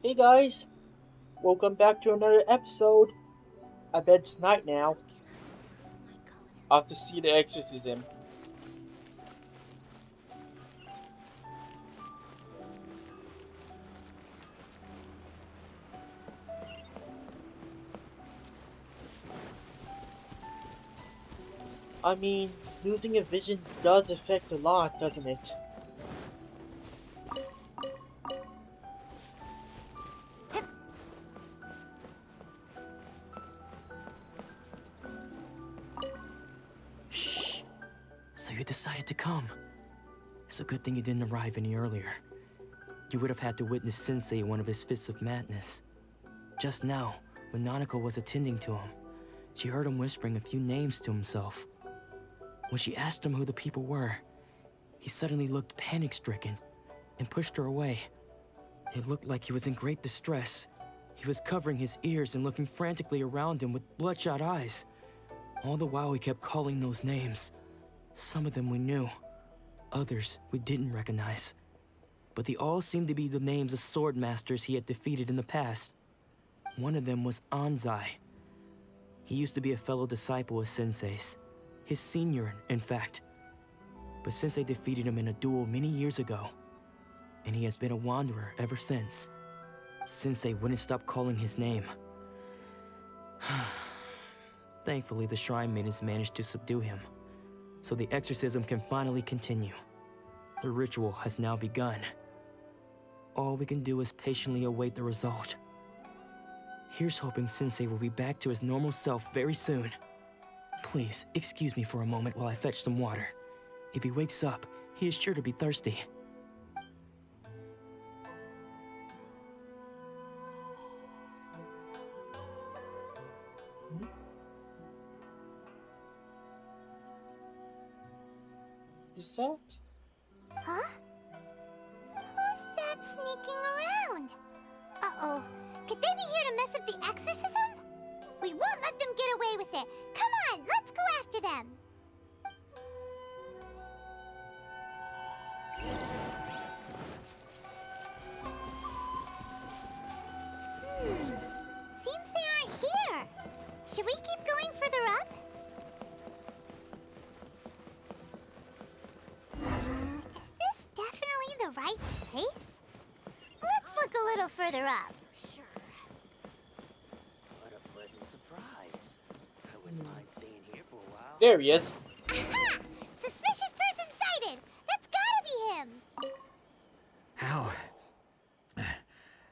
Hey guys, welcome back to another episode. I bet it's night now. Off to see the exorcism. I mean, losing a vision does affect a lot, doesn't it? Shh. So you decided to come. It's a good thing you didn't arrive any earlier. You would have had to witness Sensei in one of his fits of madness. Just now, when Nanako was attending to him, she heard him whispering a few names to himself. When she asked him who the people were, he suddenly looked panic-stricken and pushed her away. It looked like he was in great distress. He was covering his ears and looking frantically around him with bloodshot eyes. All the while he kept calling those names. Some of them we knew, others we didn't recognize. But they all seemed to be the names of sword masters he had defeated in the past. One of them was Anzai. He used to be a fellow disciple of Sensei's, his senior, in fact. But Sensei defeated him in a duel many years ago, and he has been a wanderer ever since. Sensei wouldn't stop calling his name. Thankfully, the shrine maidens managed to subdue him, so the exorcism can finally continue. The ritual has now begun. All we can do is patiently await the result. Here's hoping Sensei will be back to his normal self very soon. Please, excuse me for a moment while I fetch some water. If he wakes up, he is sure to be thirsty. Hmm? Is that? Huh? Who's that sneaking around? Uh-oh. Could they be here to mess up the exorcism? We won't let them get away with it. Come on, let's go after them. Seems they aren't here. Should we keep going further up? Is this definitely the right place? Let's look a little further up. Sure. What a pleasant surprise. I wouldn't mind staying here for a while. There he is. Aha! Suspicious person sighted! That's gotta be him!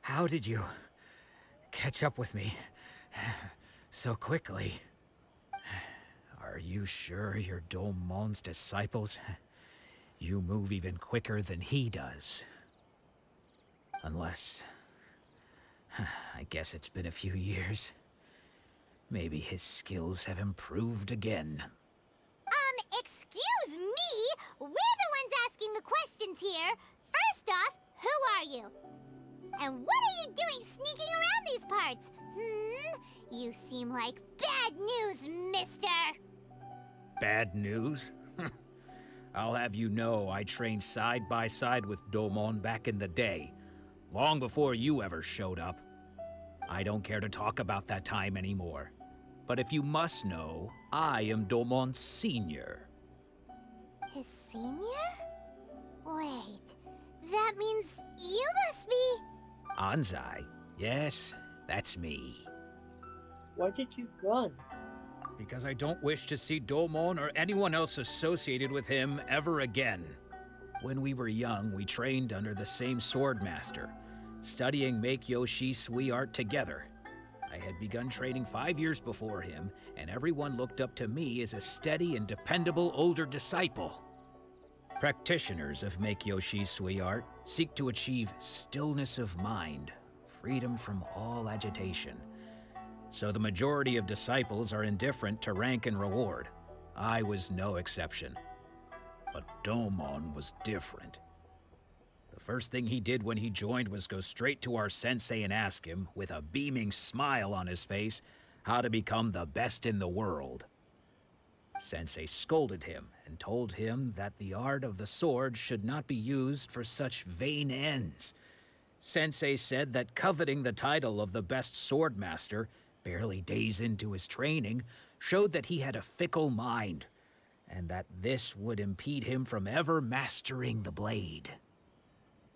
How did you catch up with me so quickly? Are you sure you're Domon's disciples? You move even quicker than he does. Unless... I guess it's been a few years. Maybe his skills have improved again. Excuse me? We're the ones asking the questions here. First off, who are you? And what are you doing sneaking around these parts? You seem like bad news, mister. Bad news? I'll have you know I trained side by side with Domon back in the day, long before you ever showed up. I don't care to talk about that time anymore. But if you must know, I am Domon's senior. His senior? Wait, that means you must be... Anzai? Yes, that's me. Why did you run? Because I don't wish to see Domon or anyone else associated with him ever again. When we were young, we trained under the same sword master, studying Make-Yoshi Sui art together. I had begun training 5 years before him, and everyone looked up to me as a steady and dependable older disciple. Practitioners of Make-Yoshi Sui art seek to achieve stillness of mind, freedom from all agitation. So the majority of disciples are indifferent to rank and reward. I was no exception. But Domon was different. The first thing he did when he joined was go straight to our sensei and ask him, with a beaming smile on his face, how to become the best in the world. Sensei scolded him and told him that the art of the sword should not be used for such vain ends. Sensei said that coveting the title of the best swordmaster, barely days into his training, showed that he had a fickle mind, and that this would impede him from ever mastering the blade.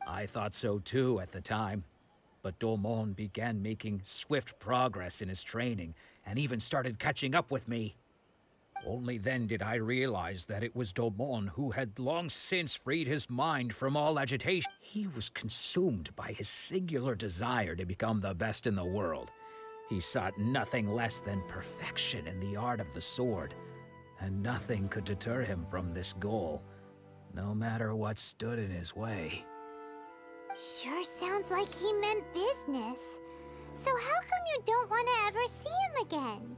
I thought so too at the time, but Domon began making swift progress in his training and even started catching up with me. Only then did I realize that it was Domon who had long since freed his mind from all agitation. He was consumed by his singular desire to become the best in the world. He sought nothing less than perfection in the art of the sword, and nothing could deter him from this goal, no matter what stood in his way. Sure sounds like he meant business. So how come you don't want to ever see him again?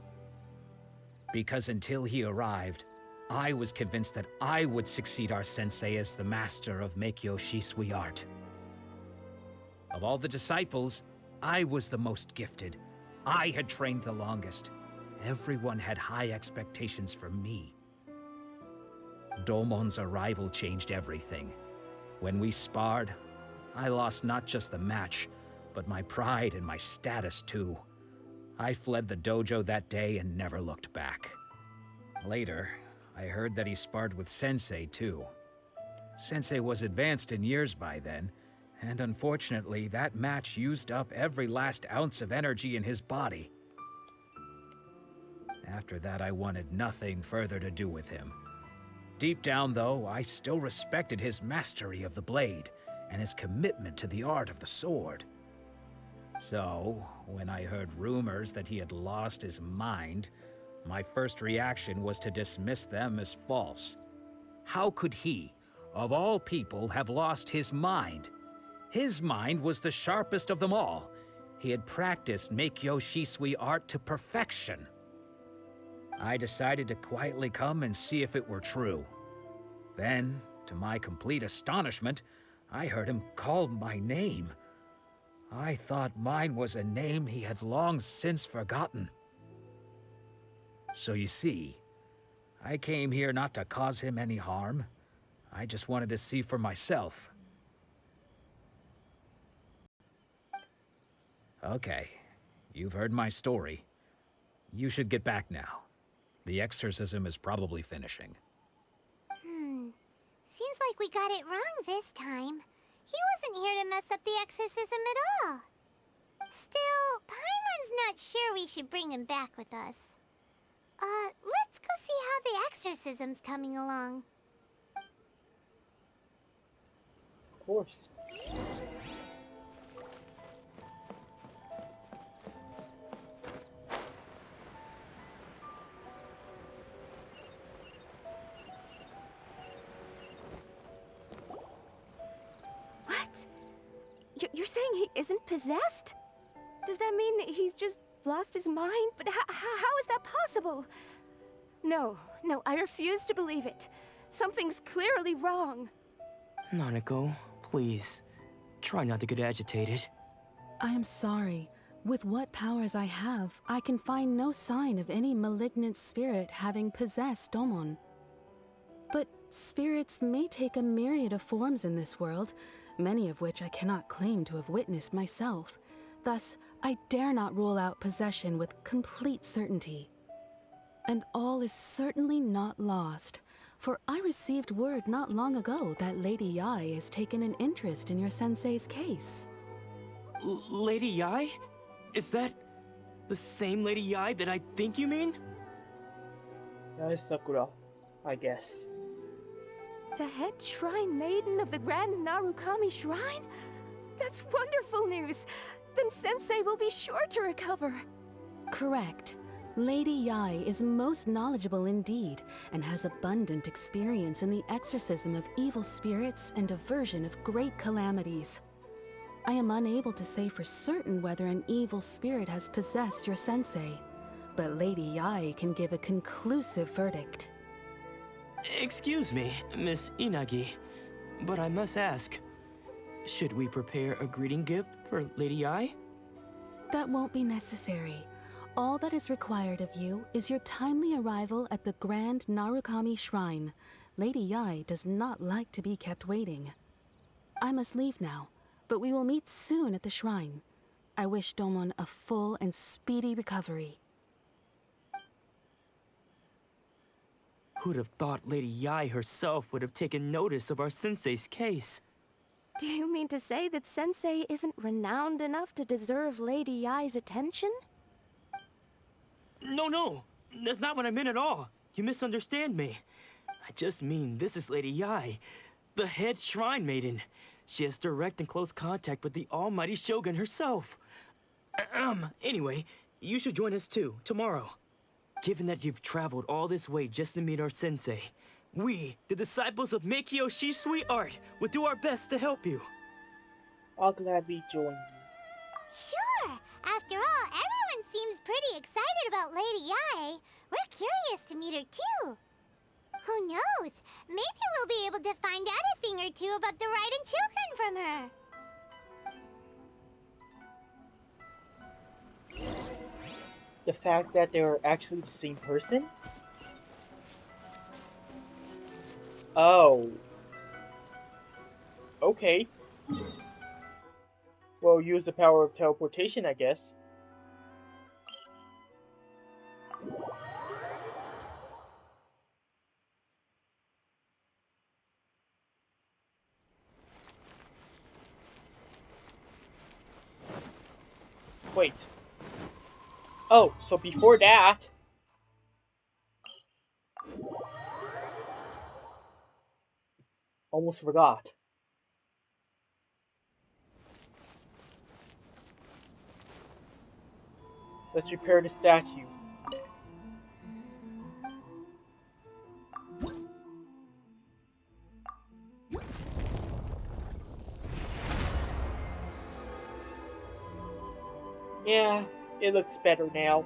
Because until he arrived, I was convinced that I would succeed our sensei as the master of Meikyo Shisui art. Of all the disciples, I was the most gifted. I had trained the longest. Everyone had high expectations from me. Domon's arrival changed everything. When we sparred, I lost not just the match, but my pride and my status too. I fled the dojo that day and never looked back. Later, I heard that he sparred with Sensei too. Sensei was advanced in years by then, and unfortunately that match used up every last ounce of energy in his body. After that, I wanted nothing further to do with him. Deep down, though, I still respected his mastery of the blade and his commitment to the art of the sword. So, when I heard rumors that he had lost his mind, my first reaction was to dismiss them as false. How could he, of all people, have lost his mind? His mind was the sharpest of them all. He had practiced Meikyo Shisui art to perfection. I decided to quietly come and see if it were true. Then, to my complete astonishment, I heard him call my name. I thought mine was a name he had long since forgotten. So you see, I came here not to cause him any harm. I just wanted to see for myself. Okay, you've heard my story. You should get back now. The exorcism is probably finishing. Seems like we got it wrong this time. He wasn't here to mess up the exorcism at all. Still, Paimon's not sure we should bring him back with us. Let's go see how the exorcism's coming along. Of course. What? You're saying he isn't possessed? Does that mean he's just lost his mind? But how is that possible? No, I refuse to believe it. Something's clearly wrong. Nanako, please. Try not to get agitated. I am sorry. With what powers I have, I can find no sign of any malignant spirit having possessed Domon. But spirits may take a myriad of forms in this world, many of which I cannot claim to have witnessed myself. Thus, I dare not rule out possession with complete certainty. And all is certainly not lost, for I received word not long ago that Lady Yai has taken an interest in your sensei's case. Lady Yai? Is that the same Lady Yai that I think you mean? That is Sakura, I guess. The head shrine maiden of the Grand Narukami Shrine? That's wonderful news! Then Sensei will be sure to recover. Correct. Lady Yai is most knowledgeable indeed, and has abundant experience in the exorcism of evil spirits and aversion of great calamities. I am unable to say for certain whether an evil spirit has possessed your sensei, but Lady Yai can give a conclusive verdict. Excuse me, Miss Inagi, but I must ask, should we prepare a greeting gift for Lady Yai? That won't be necessary. All that is required of you is your timely arrival at the Grand Narukami Shrine. Lady Yai does not like to be kept waiting. I must leave now. but we will meet soon at the shrine. I wish Domon a full and speedy recovery. Who'd have thought Lady Yai herself would have taken notice of our sensei's case? Do you mean to say that Sensei isn't renowned enough to deserve Lady Yai's attention? No, that's not what I meant at all. You misunderstand me. I just mean this is Lady Yai, the head shrine maiden. She has direct and close contact with the almighty Shogun herself. Anyway, you should join us too, tomorrow. Given that you've traveled all this way just to meet our sensei, we, the disciples of Meikyo Shisui Art, will do our best to help you. I'll gladly join you. Sure! After all, everyone seems pretty excited about Lady Yai. We're curious to meet her too. Who knows? Maybe we'll be able to find out a thing or two about the Raiden children from her. The fact that they are actually the same person? Oh. Okay. Well, use the power of teleportation, I guess. Wait. Oh, so before that... Almost forgot. Let's repair the statue. Yeah, it looks better now.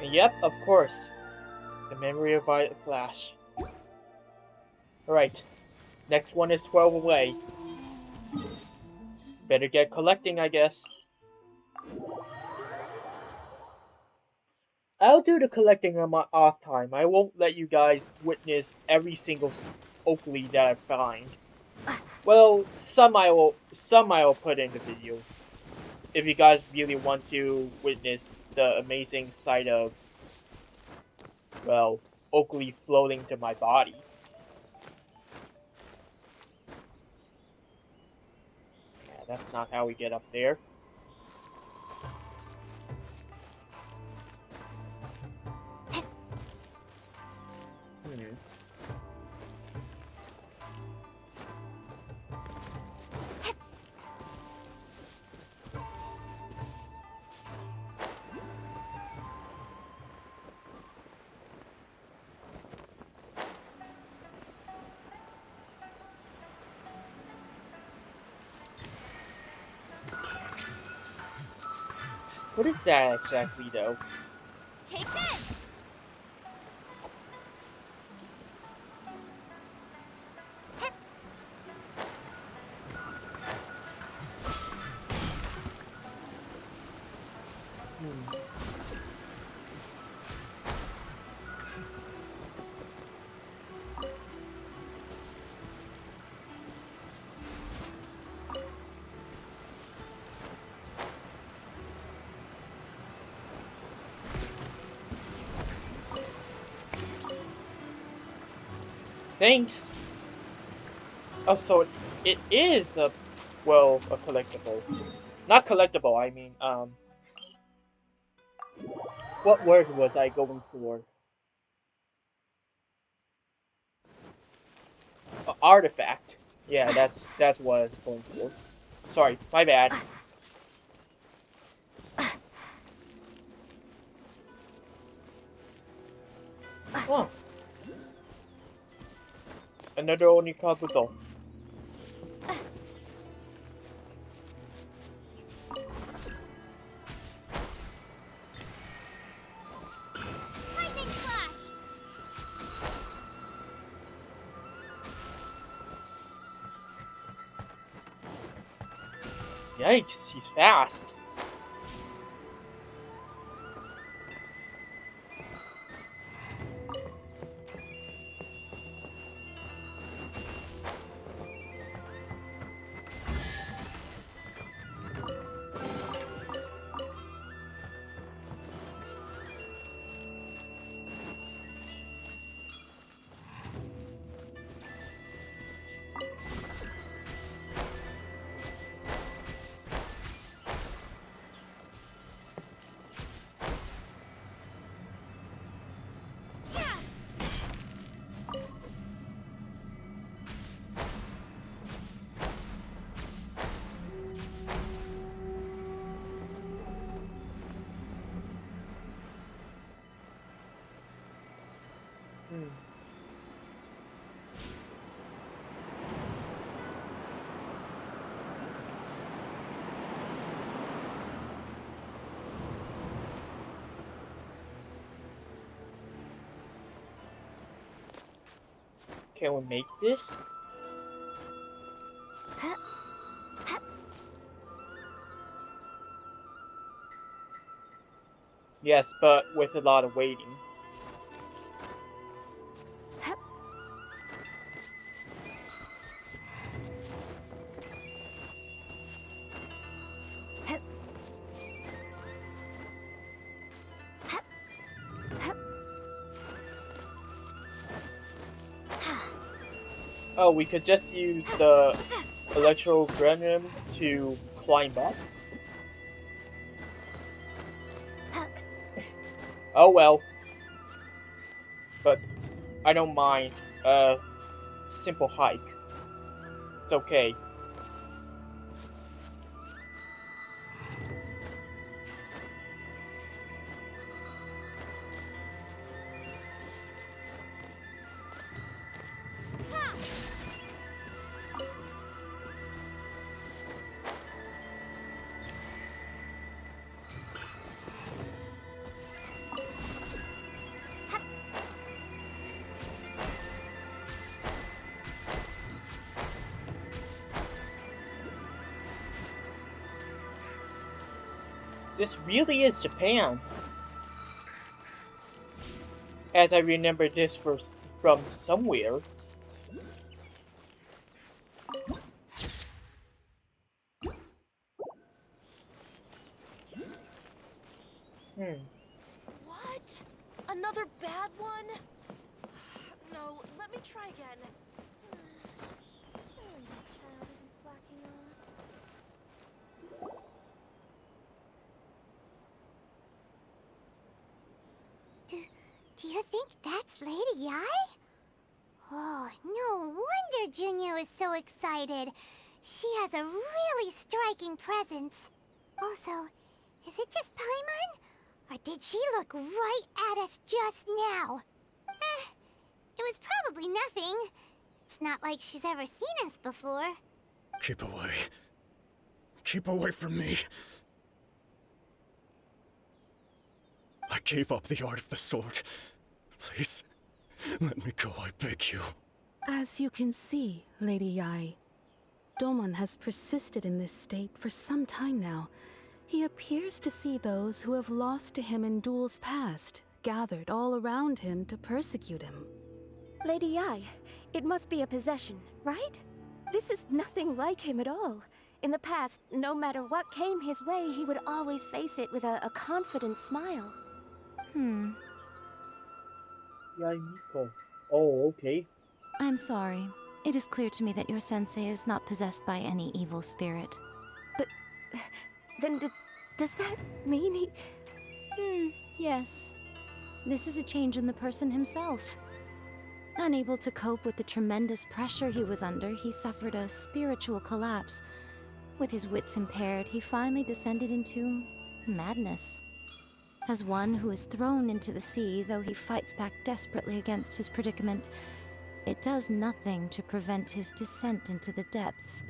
And yep, of course. The memory of Violet Flash. Alright. Next one is 12 away. Better get collecting, I guess. I'll do the collecting on my off time. I won't let you guys witness every single Oakley that I find. Well, some I will put in the videos. If you guys really want to witness the amazing sight of, well, Oakley floating to my body. Yeah, that's not how we get up there. What is that exactly, though? Take this! Thanks! Oh, so it is a, well, a collectible. Not collectible, I mean, what word was I going for? Artifact. Yeah, that's what I was going for. Sorry, my bad. Huh. Another Onikabuto. Lightning Flash! Yikes, he's fast. Can we make this? Yes, but with a lot of waiting. Oh, we could just use the electrogranum to climb up? Oh well. But I don't mind a simple hike. It's okay. This really is Japan. As I remember this from somewhere. What? Another bad one? No, let me try again. Surely that child isn't slacking off. Do you think that's Lady Yai? Oh, no wonder Junior is so excited. She has a really striking presence. Also, is it just Paimon? Or did she look right at us just now? It was probably nothing. It's not like she's ever seen us before. Keep away. Keep away from me. I gave up the art of the sword. Please, let me go, I beg you. As you can see, Lady Yai, Domon has persisted in this state for some time now. He appears to see those who have lost to him in duels past, gathered all around him to persecute him. Lady Yai, it must be a possession, right? This is nothing like him at all. In the past, no matter what came his way, he would always face it with a confident smile. Yai Miko. Oh, okay. I'm sorry. It is clear to me that your sensei is not possessed by any evil spirit. But then does that mean he... Yes. This is a change in the person himself. Unable to cope with the tremendous pressure he was under, he suffered a spiritual collapse. With his wits impaired, he finally descended into madness. As one who is thrown into the sea, though he fights back desperately against his predicament, it does nothing to prevent his descent into the depths.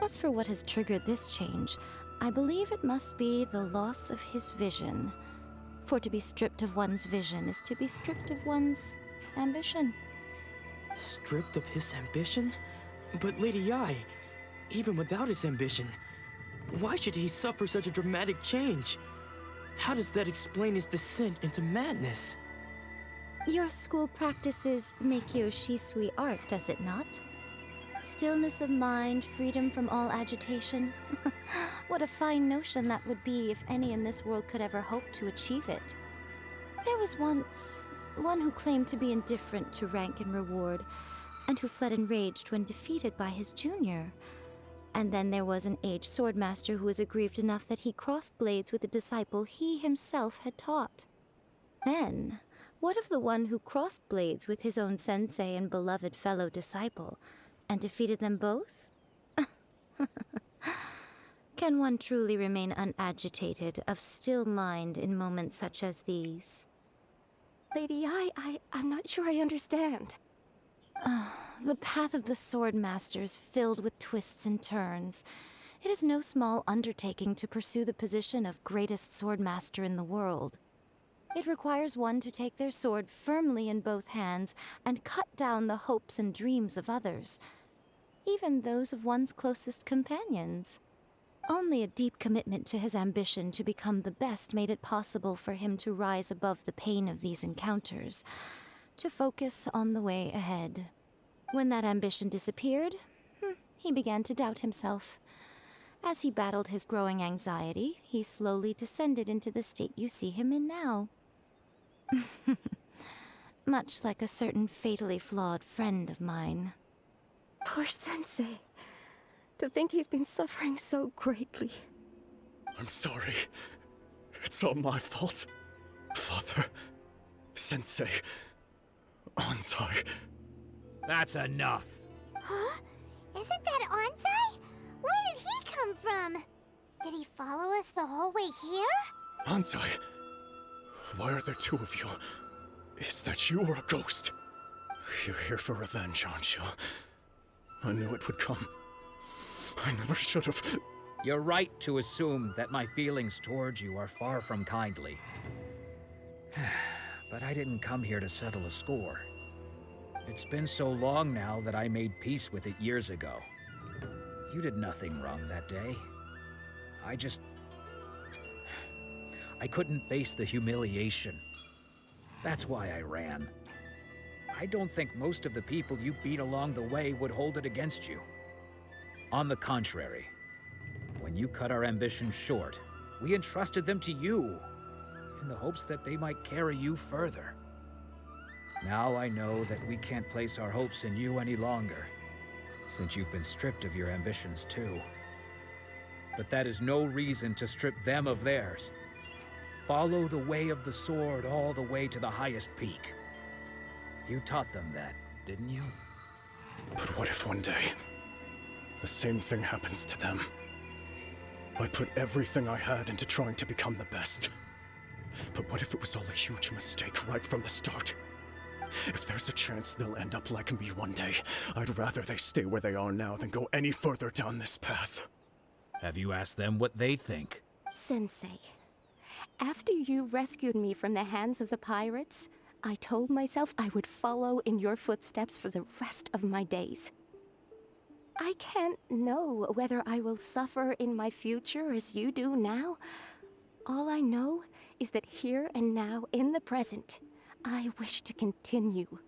As for what has triggered this change, I believe it must be the loss of his vision. For to be stripped of one's vision is to be stripped of one's ambition. Stripped of his ambition? But Lady Yai, even without his ambition, why should he suffer such a dramatic change? How does that explain his descent into madness? Your school practices Meikyo Shisui art, does it not? Stillness of mind, freedom from all agitation. What a fine notion that would be if any in this world could ever hope to achieve it. There was once one who claimed to be indifferent to rank and reward, and who fled enraged when defeated by his junior. And then there was an aged swordmaster who was aggrieved enough that he crossed blades with a disciple he himself had taught. Then, what of the one who crossed blades with his own sensei and beloved fellow disciple, and defeated them both? Can one truly remain unagitated, of still mind in moments such as these? Lady Yai, I'm not sure I understand. The path of the swordmaster is filled with twists and turns. It is no small undertaking to pursue the position of greatest swordmaster in the world. It requires one to take their sword firmly in both hands and cut down the hopes and dreams of others, even those of one's closest companions. Only a deep commitment to his ambition to become the best made it possible for him to rise above the pain of these encounters, to focus on the way ahead. When that ambition disappeared, he began to doubt himself. As he battled his growing anxiety, he slowly descended into the state you see him in now. Much like a certain fatally flawed friend of mine. Poor Sensei. To think he's been suffering so greatly. I'm sorry. It's all my fault. Father, Sensei, Anzai. That's enough. Huh? Isn't that Anzai? Where did he come from? Did he follow us the whole way here? Anzai, why are there two of you? Is that you or a ghost? You're here for revenge, aren't you? I knew it would come. I never should have. You're right to assume that my feelings towards you are far from kindly. But I didn't come here to settle a score. It's been so long now that I made peace with it years ago. You did nothing wrong that day. I couldn't face the humiliation. That's why I ran. I don't think most of the people you beat along the way would hold it against you. On the contrary, when you cut our ambitions short, we entrusted them to you, in the hopes that they might carry you further. Now I know that we can't place our hopes in you any longer, since you've been stripped of your ambitions too. But that is no reason to strip them of theirs. Follow the way of the sword all the way to the highest peak. You taught them that, didn't you? But what if one day, the same thing happens to them? I put everything I had into trying to become the best. But what if it was all a huge mistake right from the start? If there's a chance they'll end up like me one day, I'd rather they stay where they are now than go any further down this path. Have you asked them what they think? Sensei, after you rescued me from the hands of the pirates, I told myself I would follow in your footsteps for the rest of my days. I can't know whether I will suffer in my future as you do now. All I know is that here and now, in the present, I wish to continue.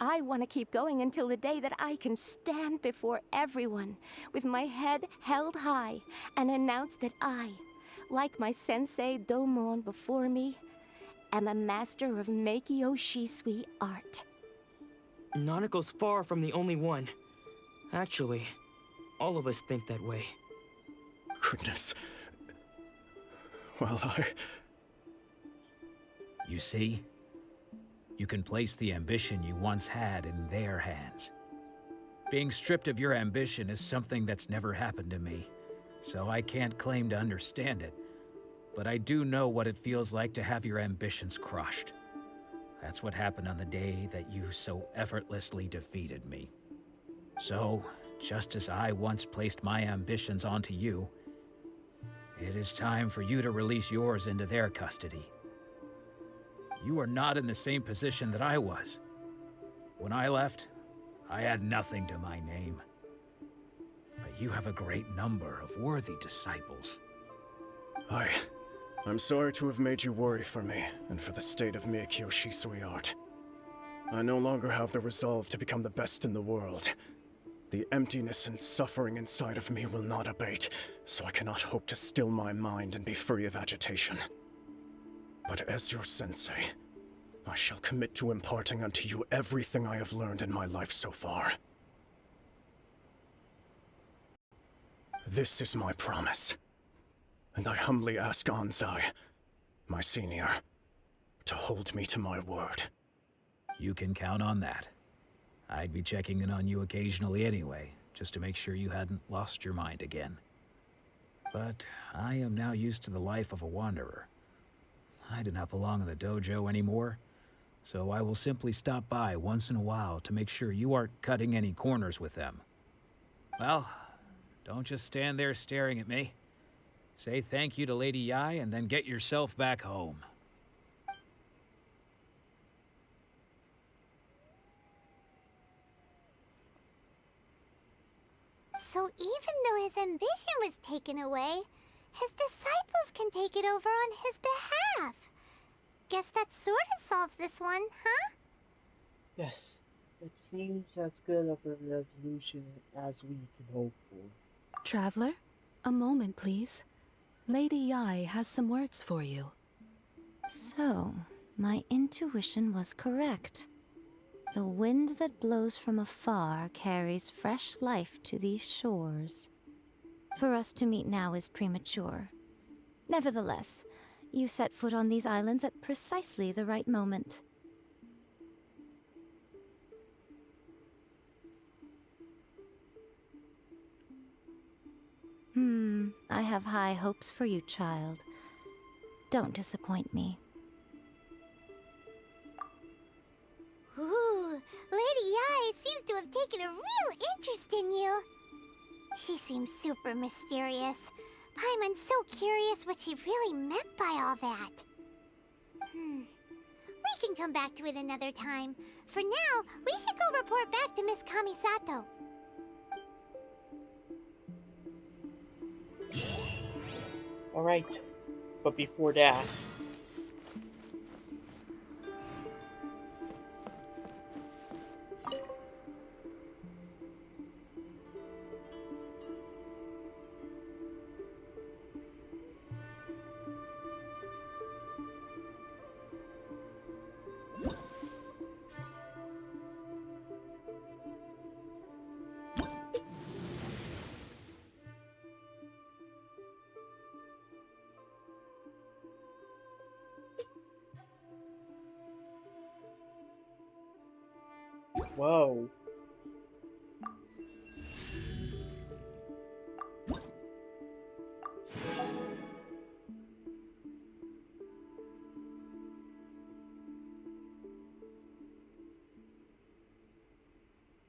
I want to keep going until the day that I can stand before everyone with my head held high and announce that I, like my sensei Domon before me, am a master of Meikyo Shisui art. Nanako's far from the only one. Actually, all of us think that way. Goodness. Well, You see? You can place the ambition you once had in their hands. Being stripped of your ambition is something that's never happened to me, so I can't claim to understand it. But I do know what it feels like to have your ambitions crushed. That's what happened on the day that you so effortlessly defeated me. So, just as I once placed my ambitions onto you, it is time for you to release yours into their custody. You are not in the same position that I was. When I left, I had nothing to my name. But you have a great number of worthy disciples. I'm sorry to have made you worry for me, and for the state of Meikyo Shisui art. I no longer have the resolve to become the best in the world. The emptiness and suffering inside of me will not abate, so I cannot hope to still my mind and be free of agitation. But as your sensei, I shall commit to imparting unto you everything I have learned in my life so far. This is my promise, and I humbly ask Anzai, my senior, to hold me to my word. You can count on that. I'd be checking in on you occasionally anyway, just to make sure you hadn't lost your mind again. But I am now used to the life of a wanderer. I do not belong in the dojo anymore, so I will simply stop by once in a while to make sure you aren't cutting any corners with them. Well, don't just stand there staring at me. Say thank you to Lady Yai and then get yourself back home. So even though his ambition was taken away, his disciples can take it over on his behalf. Guess that sort of solves this one, huh? Yes, it seems as good of a resolution as we can hope for. Traveler, a moment, please. Lady Yai has some words for you. So, my intuition was correct. The wind that blows from afar carries fresh life to these shores. For us to meet now is premature. Nevertheless, you set foot on these islands at precisely the right moment. I have high hopes for you, child. Don't disappoint me. Ooh, Lady Yai seems to have taken a real interest in you. She seems super mysterious. Paimon's so curious what she really meant by all that. We can come back to it another time. For now, we should go report back to Miss Kamisato. Alright, but before that... Whoa.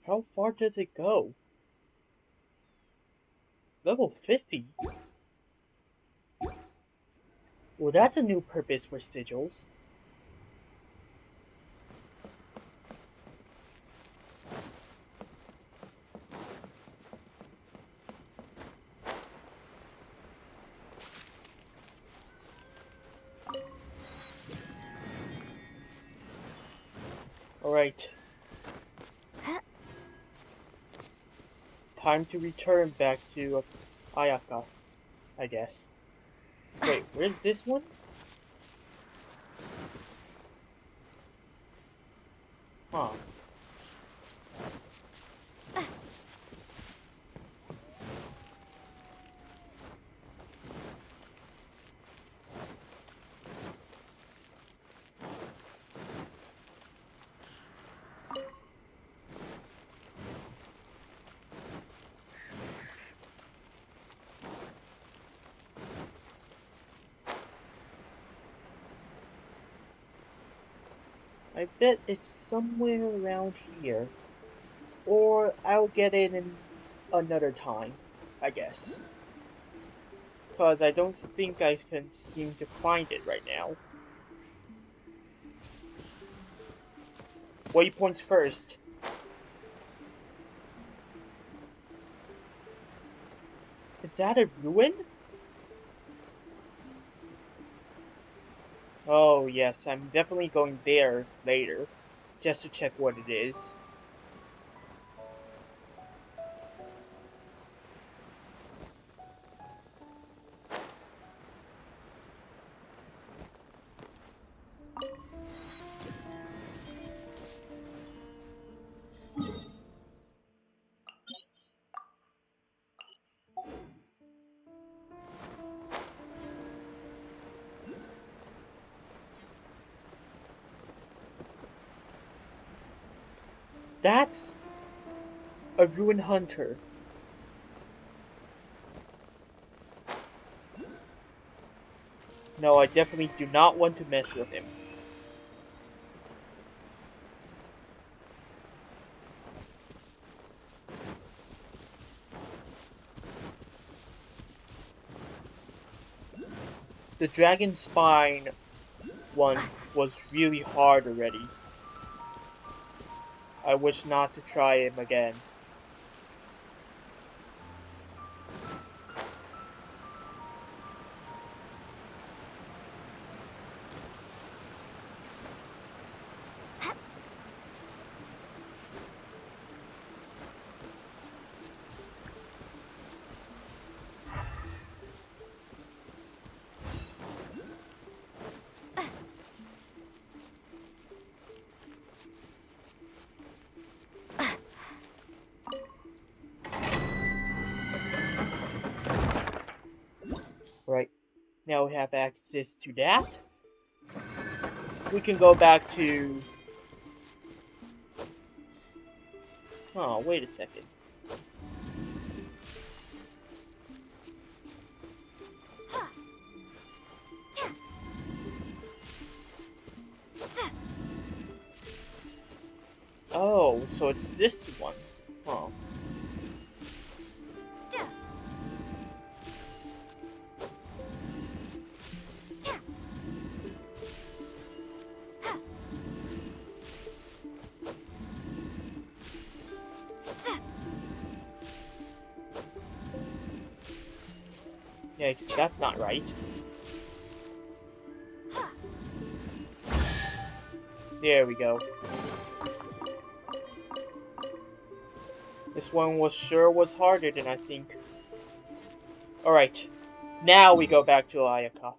How far does it go? Level 50? Well, that's a new purpose for sigils. Alright. Time to return back to Ayaka, I guess. Wait, where's this one? Huh. I bet it's somewhere around here. Or I'll get it in another time, I guess. Because I don't think I can seem to find it right now. Waypoints first. Is that a ruin? Oh yes, I'm definitely going there later, just to check what it is. That's a ruin hunter. No, I definitely do not want to mess with him. The dragon spine one was really hard already. I wish not to try him again. Now we have access to that. We can go back to... Oh, wait a second. Oh, so it's this one. Huh. Yikes, that's not right. There we go. This one was harder than I think. Alright. Now we go back to Ayaka.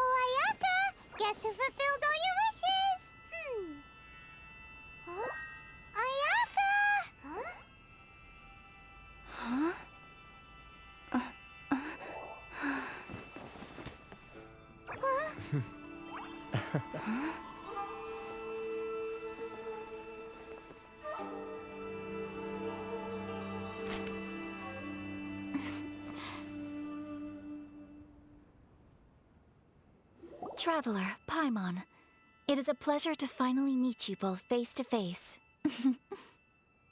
Oh, Ayaka! Guess who fulfilled all your wishes? Huh? Ayaka! Huh? Traveler, Paimon, it is a pleasure to finally meet you both face to face.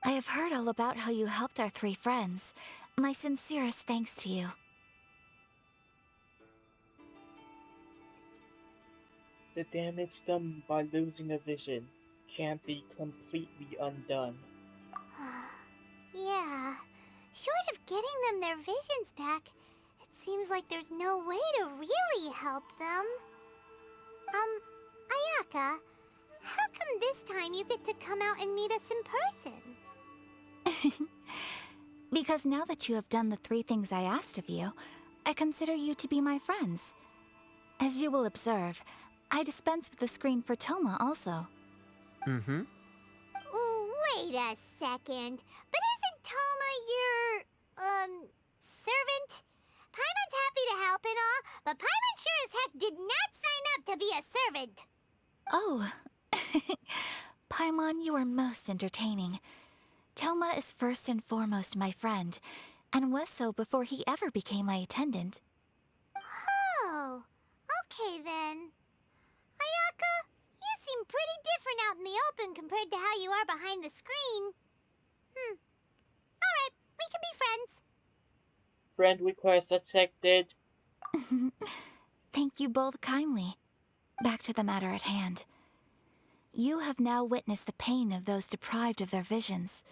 I have heard all about how you helped our three friends. My sincerest thanks to you. The damage done by losing a vision can't be completely undone. Yeah. Short of getting them their visions back, it seems like there's no way to really help them. Ayaka, how come this time you get to come out and meet us in person? Because now that you have done the three things I asked of you, I consider you to be my friends. As you will observe, I dispense with the screen for Toma also. Mm-hmm. Wait a second. But isn't Toma your, servant? Paimon's happy to help and all, but Paimon sure as heck did not sign up to be a servant. Oh. Paimon, you are most entertaining. Toma is first and foremost my friend, and was so before he ever became my attendant. Oh, okay then. Ayaka, you seem pretty different out in the open compared to how you are behind the screen. Alright, we can be friends. Friend request accepted. Thank you both kindly. Back to the matter at hand. You have now witnessed the pain of those deprived of their visions.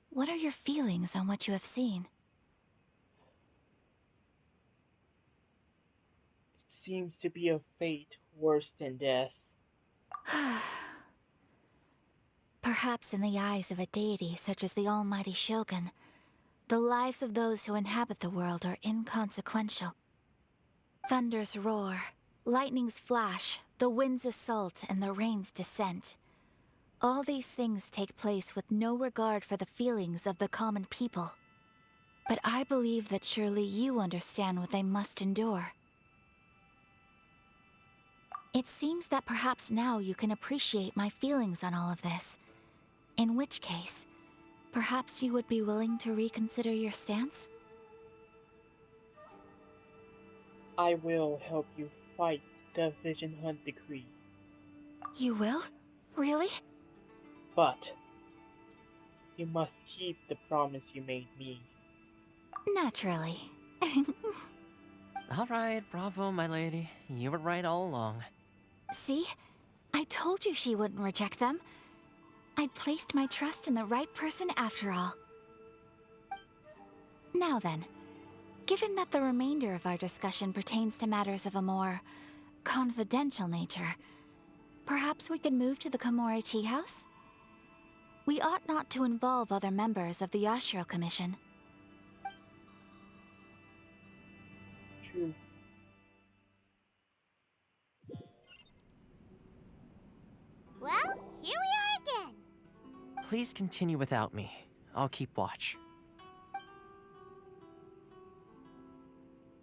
What are your feelings on what you have seen? It seems to be a fate worse than death. Perhaps in the eyes of a deity such as the almighty Shogun, the lives of those who inhabit the world are inconsequential. Thunders roar, lightnings flash, the winds assault, and the rains descent. All these things take place with no regard for the feelings of the common people. But I believe that surely you understand what they must endure. It seems that perhaps now you can appreciate my feelings on all of this. In which case, perhaps you would be willing to reconsider your stance? I will help you fight the Vision Hunt decree. You will? Really? But you must keep the promise you made me. Naturally. All right, bravo, my lady. You were right all along. See? I told you she wouldn't reject them. I'd placed my trust in the right person after all. Now then, given that the remainder of our discussion pertains to matters of a more confidential nature, perhaps we could move to the Komori Tea House? We ought not to involve other members of the Yashiro Commission. True. Well, here we are again. Please continue without me. I'll keep watch.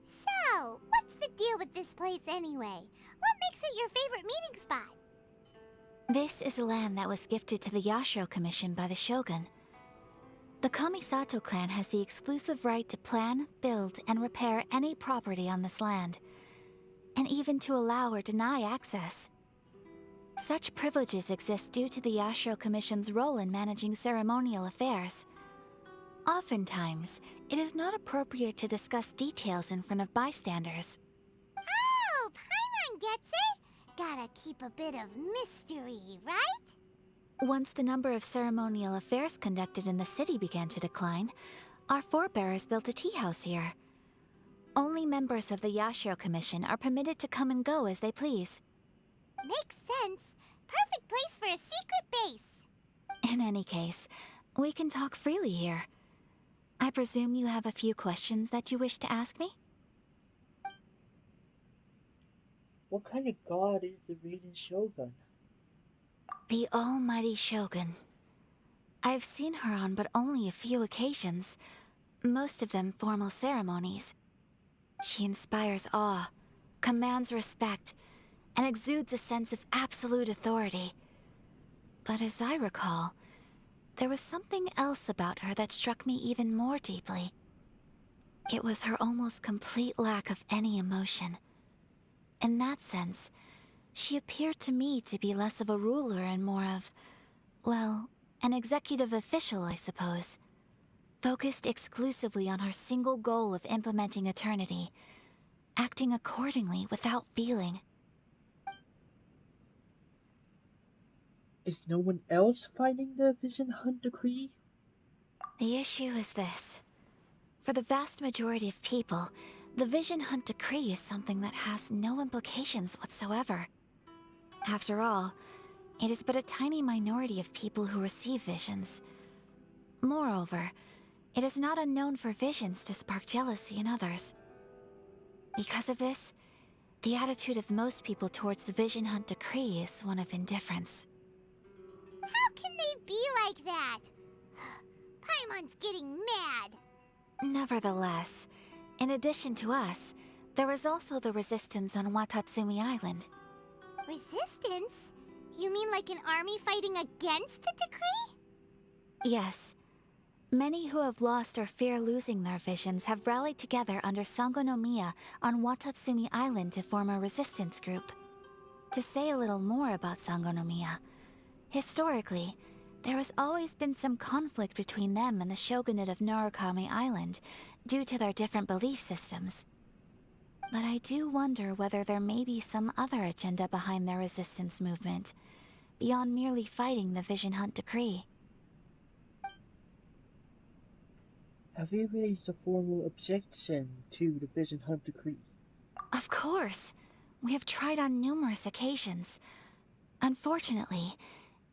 So, what's the deal with this place anyway? What makes it your favorite meeting spot? This is land that was gifted to the Yashiro Commission by the Shogun. The Kamisato clan has the exclusive right to plan, build, and repair any property on this land, and even to allow or deny access. Such privileges exist due to the Yashiro Commission's role in managing ceremonial affairs. Oftentimes, it is not appropriate to discuss details in front of bystanders. Oh, Paimon gets it! Gotta keep a bit of mystery, right? Once the number of ceremonial affairs conducted in the city began to decline, our forebears built a tea house here. Only members of the Yashiro Commission are permitted to come and go as they please. Makes sense. Perfect place for a secret base. In any case, we can talk freely here. I presume you have a few questions that you wish to ask me? What kind of god is the reigning shogun? The almighty Shogun. I've seen her on but only a few occasions, most of them formal ceremonies. She inspires awe, commands respect, and exudes a sense of absolute authority. But as I recall, there was something else about her that struck me even more deeply. It was her almost complete lack of any emotion. In that sense, she appeared to me to be less of a ruler and more of, well, an executive official, I suppose. Focused exclusively on her single goal of implementing eternity, acting accordingly without feeling. Is no one else fighting the Vision Hunt decree? The issue is this. For the vast majority of people, the Vision Hunt decree is something that has no implications whatsoever. After all, it is but a tiny minority of people who receive visions. Moreover, it is not unknown for visions to spark jealousy in others. Because of this, the attitude of most people towards the Vision Hunt decree is one of indifference. How can they be like that? Paimon's getting mad. Nevertheless, in addition to us, there is also the resistance on Watatsumi Island. Resistance? You mean like an army fighting against the decree? Yes. Many who have lost or fear losing their visions have rallied together under Sango no Miya on Watatsumi Island to form a resistance group. To say a little more about Sango no Miya, historically, there has always been some conflict between them and the shogunate of Narukami Island due to their different belief systems. But I do wonder whether there may be some other agenda behind their resistance movement, beyond merely fighting the Vision Hunt decree. Have you raised a formal objection to the Vision Hunt decree? Of course. We have tried on numerous occasions. Unfortunately,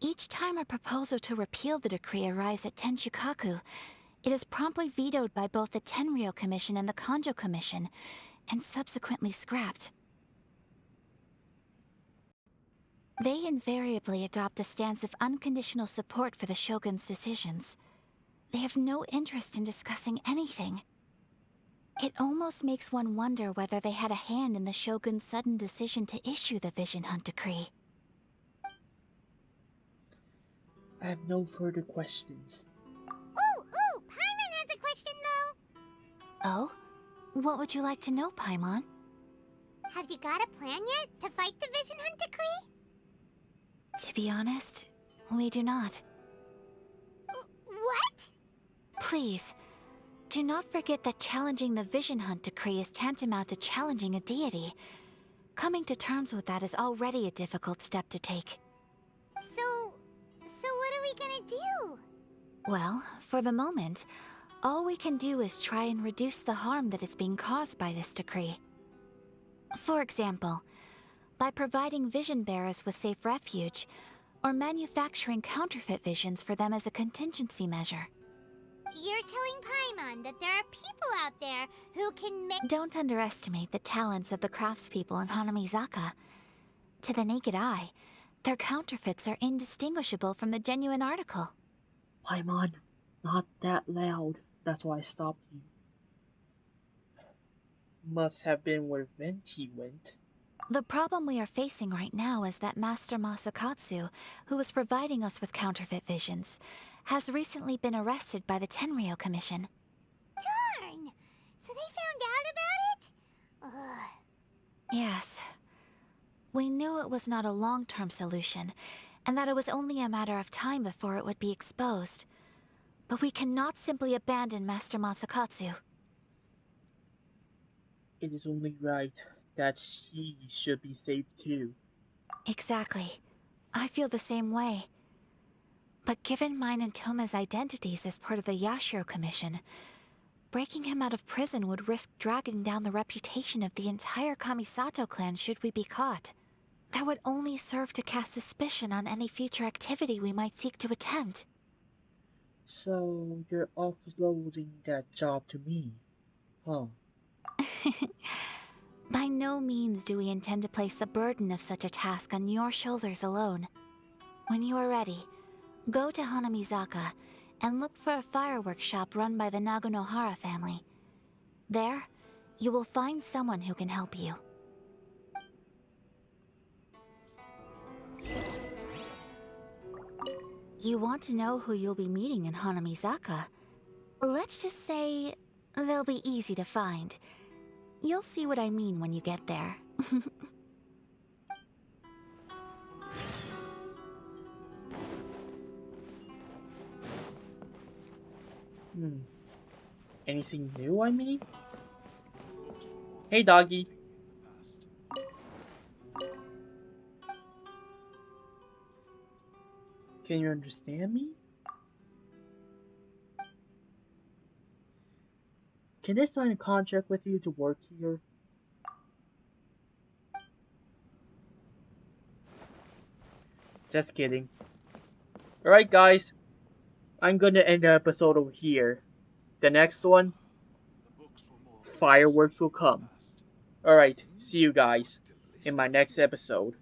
each time a proposal to repeal the decree arrives at Tenshukaku, it is promptly vetoed by both the Tenryou Commission and the Kanjo Commission, and subsequently scrapped. They invariably adopt a stance of unconditional support for the Shogun's decisions. They have no interest in discussing anything. It almost makes one wonder whether they had a hand in the Shogun's sudden decision to issue the Vision Hunt decree. I have no further questions. Ooh, Paimon has a question though. Oh? What would you like to know, Paimon? Have you got a plan yet to fight the Vision Hunt decree? To be honest, we do not. What? Please, do not forget that challenging the Vision Hunt decree is tantamount to challenging a deity. Coming to terms with that is already a difficult step to take. So what are we gonna do? Well, for the moment, All we can do is try and reduce the harm that is being caused by this decree. For example, by providing vision bearers with safe refuge, or manufacturing counterfeit visions for them as a contingency measure. You're telling Paimon that there are people out there who can make— Don't underestimate the talents of the craftspeople in Hanamizaka. To the naked eye, their counterfeits are indistinguishable from the genuine article. Paimon, not that loud. That's why I stopped you. Must have been where Venti went. The problem we are facing right now is that Master Masakatsu, who was providing us with counterfeit visions, has recently been arrested by the Tenryou Commission. Darn! So they found out about it? Ugh. Yes. We knew it was not a long-term solution, and that it was only a matter of time before it would be exposed. But we cannot simply abandon Master Masakatsu. It is only right that she should be saved too. Exactly. I feel the same way. But given mine and Toma's identities as part of the Yashiro Commission, breaking him out of prison would risk dragging down the reputation of the entire Kamisato clan should we be caught. That would only serve to cast suspicion on any future activity we might seek to attempt. So you're offloading that job to me, huh? By no means do we intend to place the burden of such a task on your shoulders alone. When you are ready, go to Hanamizaka and look for a fireworks shop run by the Nagonohara family. There, you will find someone who can help you. You want to know who you'll be meeting in Hanamizaka? Let's just say they'll be easy to find. You'll see what I mean when you get there. Anything new, I mean? Hey, doggy. Can you understand me? Can I sign a contract with you to work here? Just kidding. Alright, guys. I'm gonna end the episode over here. The next one, fireworks will come. Alright, see you guys in my next episode.